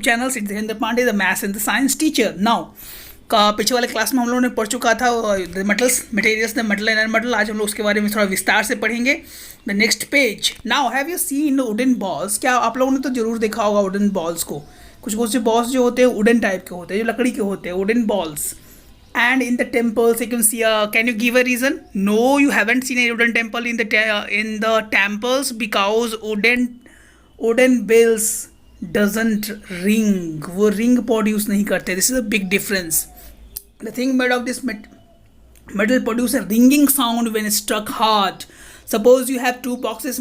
Channel Siddhendra Pandey the maths and the science teacher. Now का पिछले वाले क्लास में हम लोगों ने पढ़ चुका था the metals, materials, the metal and metal. आज हम लोग उसके बारे में थोड़ा विस्तार से पढ़ेंगे। The next page. Now have you seen wooden balls? क्या आप लोगों ने तो जरूर देखा होगा वुडन बॉल्स को। कुछ कुछ बॉल्स जो होते हैं वुडन टाइप के होते हैं, जो लकड़ी के होते हैं, wooden balls. And in the temples you can see can you give a reason? No, you haven't seen a wooden temple in the temples because wooden bells doesn't ring. वो ring produce नहीं करते. This is a big difference. The thing made of this metal produce a ringing sound when struck hard. Suppose you have two boxes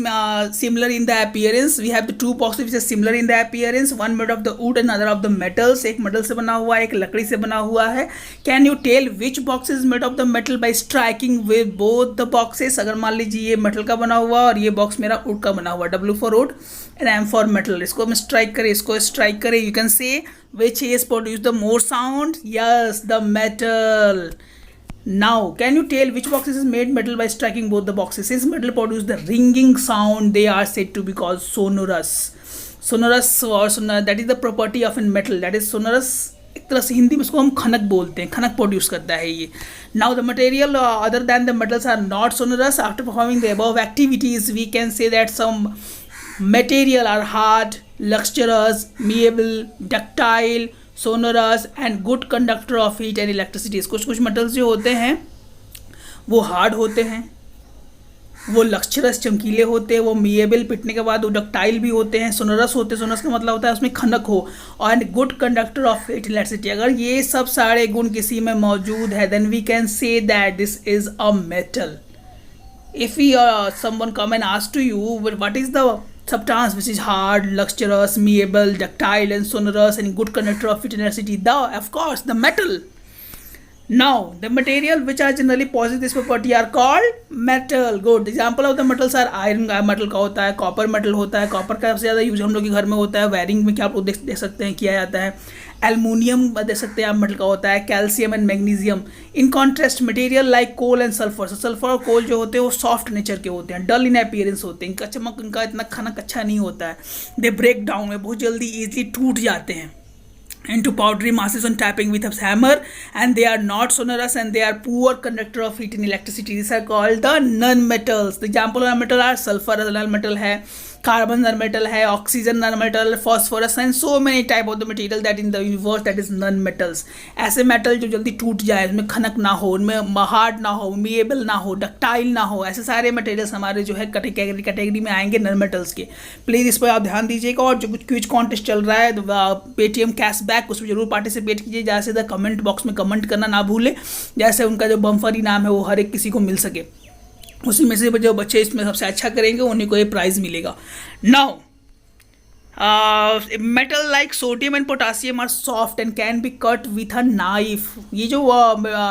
similar in the appearance. We have the two boxes which are similar in the appearance. One made of the wood and another of the metals. एक metal से बना हुआ है, एक लकड़ी से बना हुआ है. Can you tell which box is made of the metal by striking with both the boxes? अगर मान लीजिए ये metal का बना हुआ और ये box मेरा wood का बना हुआ. W for wood and M for metal. इसको हम strike करें, इसको strike करें. You can say which is produce the more sound? Yes, the metal. Now, can you tell which boxes is made metal by striking both the boxes? Since metal produce the ringing sound, they are said to be called sonorous. Sonorous or that is the property of a metal. That is sonorous. एक तरह से हिंदी में इसको हम खनक बोलते हैं, खनक produce करता है ये. Now the material other than the metals are not sonorous. After performing the above activities, we can say that some material are hard, luxurious, malleable, ductile, sonorous and good conductor of heat and electricity. कुछ कुछ metals जो होते हैं वो hard होते हैं, वो लक्चरस चमकीले होते हैं, वो मिएबल पिटने के बाद वो डक्टाइल भी होते हैं, सोनोरस होते हैं. सोनोरस का मतलब होता है उसमें खनक हो, and good conductor of heat electricity. अगर ये सब सारे गुण किसी में मौजूद है then we can say that this is a metal. If someone come and ask to you what is the substance which is hard, luxurious, malleable, ductile and sonorous and good conductor of heat and electricity, of course the metal. Now the material which are generally possess this property are called metal. Good example of the metals are iron metal का होता है, copper metal होता है. copper का सबसे ज़्यादा use हम लोग के घर में होता है, वायरिंग में क्या आप लोग देख सकते हैं किया जाता है. एल्युमिनियम देख सकते हैं आप मेटल का होता है, calcium and magnesium. In contrast material like coal and sulphur. Sulphur और कोल जो होते हैं वो सॉफ्ट नेचर के होते हैं, डल इन अपीयरेंस होते हैं, इनका चमक, इनका इतना खनक अच्छा नहीं होता है. दे ब्रेक डाउन में बहुत जल्दी ईजिली टूट जाते हैं into powdery masses on tapping with a hammer, and they are not sonorous and they are poor conductor of heat and electricity. These are called the non-metals. The example of metal are sulfur non-metal है, carbon non-metal है, oxygen non-metal, phosphorus and so many type of the material that in the universe that is non-metals. ऐसे metal जो जल्दी टूट जाए, उसमें खनक ना हो, उनमें हार्ड ना हो, मिएबल ना हो, डक्टाइल ना हो, ऐसे सारे मटेरियल्स हमारे जो है कैटेगरी में आएंगे नॉन मेटल्स के. प्लीज़ इस पर आप ध्यान दीजिएगा. और जो कुछ क्विज कॉन्टेस्ट चल रहा है पेटीएम कैशबैक, उसमें जरूर पार्टिसिपेट कीजिए. जैसे इधर कमेंट बॉक्स में कमेंट करना ना भूलें, जैसे उनका जो बम्फर इनाम है वो हर एक किसी को मिल सके. उसी में से जो बच्चे इसमें सबसे अच्छा करेंगे उन्हीं को ये प्राइज़ मिलेगा. Now metal like sodium and potassium are soft and can be cut with a knife. ये जो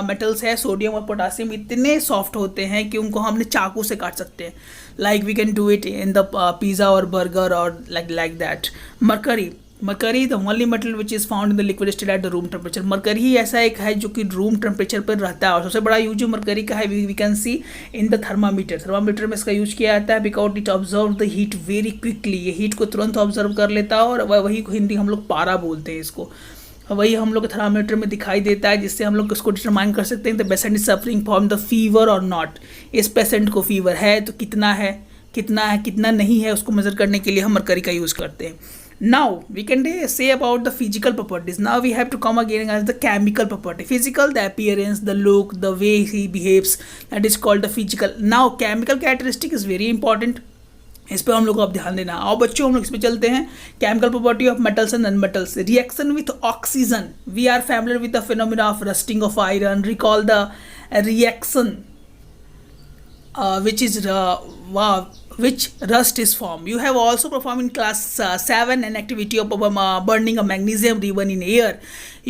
मेटल्स है सोडियम और पोटासियम इतने सॉफ्ट होते हैं कि उनको हमने चाकू से काट सकते हैं. Like we can do it in the pizza और बर्गर और like that. Mercury the only metal which is found in the liquid state at the room temperature. Mercury ही ऐसा एक है जो कि रूम टेम्परेचर पर रहता है, और सबसे बड़ा यूज जो मरकरी का है we can see in the thermometer में इसका यूज किया जाता है. Because it observe the heat very quickly. ये हीट को तुरंत ऑब्जर्व कर लेता है, और वही को हिंदी हम लोग पारा बोलते हैं इसको. वही हम लोग थर्मामीटर में दिखाई देता है, जिससे हम लोग इसको डिटरमाइन कर सकते हैं the patient is suffering from the fever और नॉट. इस पेशेंट को फीवर है तो कितना नहीं है, उसको मेजर करने के लिए हम मरकरी का यूज़ करते हैं. Now we can say about the physical properties. Now we have to come again as the chemical property. Physical, the appearance, the look, the way he behaves, that is called the physical. Now chemical characteristic is very important. इस पर हम लोग को अब ध्यान देना. और बच्चों हम लोग इस पर चलते हैं. Chemical property of metals and non metals. Reaction with oxygen. We are familiar with the phenomena of rusting of iron. Recall the reaction which rust is formed. You have also performed in class 7 an activity of burning a magnesium ribbon in air.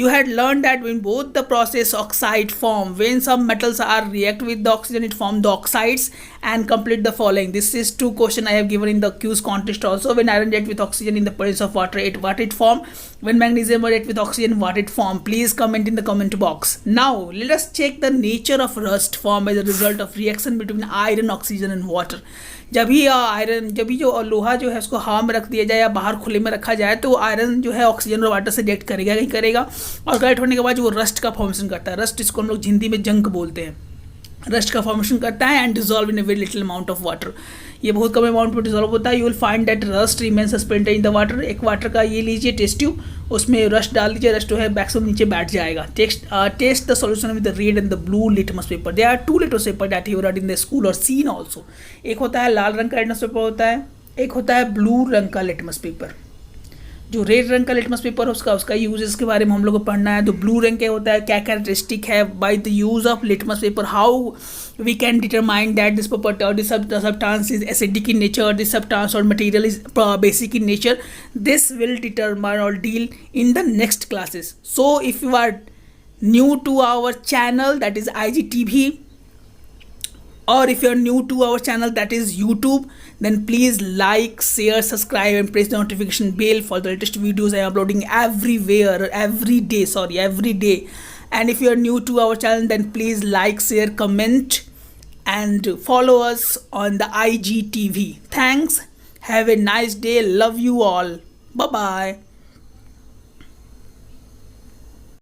You had learned that when both the process oxide form, when some metals are react with the oxygen, it form the oxides and complete the following. This is 2 question I have given in the quiz contest also. When iron react with oxygen in the presence of water, what it form? When magnesium react with oxygen, what it form? Please comment in the comment box. Now let us check the nature of rust formed as a result of reaction between iron, oxygen and water. जब भी iron, जब भी जो लोहा जो है उसको हवा में रख दिया जाए या बाहर खुले में रखा जाए तो आयरन जो है ऑक्सीजन और वाटर से रिएक्ट करेगा ही करेगा, और कलेक्ट होने के बाद जो वो रस्ट का फॉर्मेशन करता है, रस्ट इसको हम लोग हिंदी में जंक बोलते हैं, रस्ट का फॉर्मेशन करता है and dissolve in a very little amount of water. ये बहुत कम अमाउंट में डिजॉल्व होता है। You will find that rust remains suspended in the water. एक वाटर का ये लीजिए टेस्ट ट्यूब, उसमें रस्ट डाल दीजिए, रस्ट जो है मैक्सिमम नीचे बैठ जाएगा। Test the solution with the red and the blue litmus paper. They are two litmus paper that you read in the school और सीन ऑल्सो। एक होता है लाल रंग का लिटमस पेपर होता है, एक होता है ब्लू रंग का लिटमस पेपर। जो रेड रंग का लिटमस पेपर है उसका यूजेस के बारे में हम लोग को पढ़ना है। तो ब्लू रंग क्या होता है, क्या कैरेक्टरिस्टिक है, by the use of litmus paper how we can determine that this property or this substance is acidic in nature, or this substance or material is basic in nature. This will determine or deal in the next classes. So if you are new to our channel, that is IGTV, or if you are new to our channel, that is YouTube, then please like, share, subscribe and press the notification bell for the latest videos I am uploading every day. And if you are new to our channel, then please like, share, comment and follow us on the IGTV. Thanks. Have a nice day. Love you all. Bye bye.